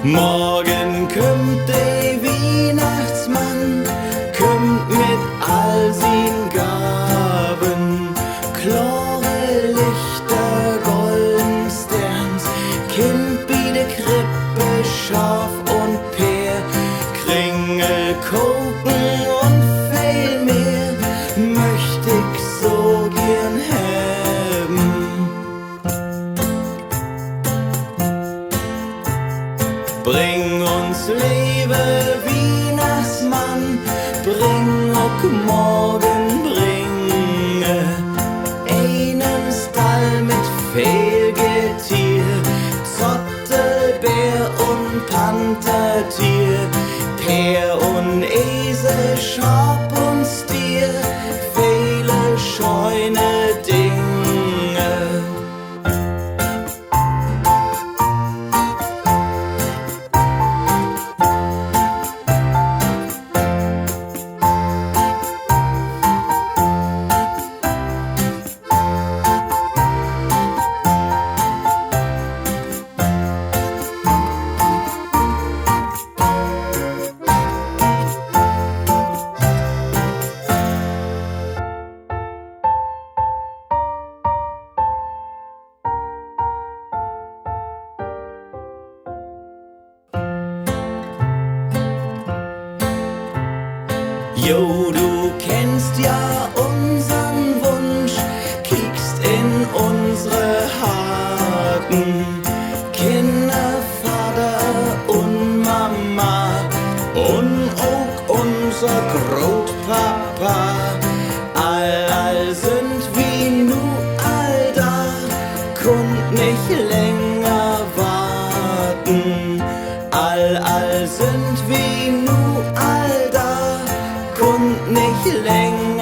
Morgen kommt der Weihnachtsmann, kommt mit all sin Gaben, klare Lichter, golden Sterns, Kind bi de Krippe, Schaf und Peer, Kringel, Koken und viel mehr, möcht ich so gern haben. Bring uns Liebe, Weihnachtsmann, bring auch morgen, bringe einen Stall mit viel Getier, Zottelbär und Panthertier, Pär und Esel, Schaf und Stier, viele scheune Dinge. Jo, du kennst ja unseren Wunsch, kiekst in unsere Haken, Kinder, Vater und Mama und auch unser Großpapa. All sind wie nu all da, konnt nicht länger warten. All sind wie nu all da, konnt nicht länger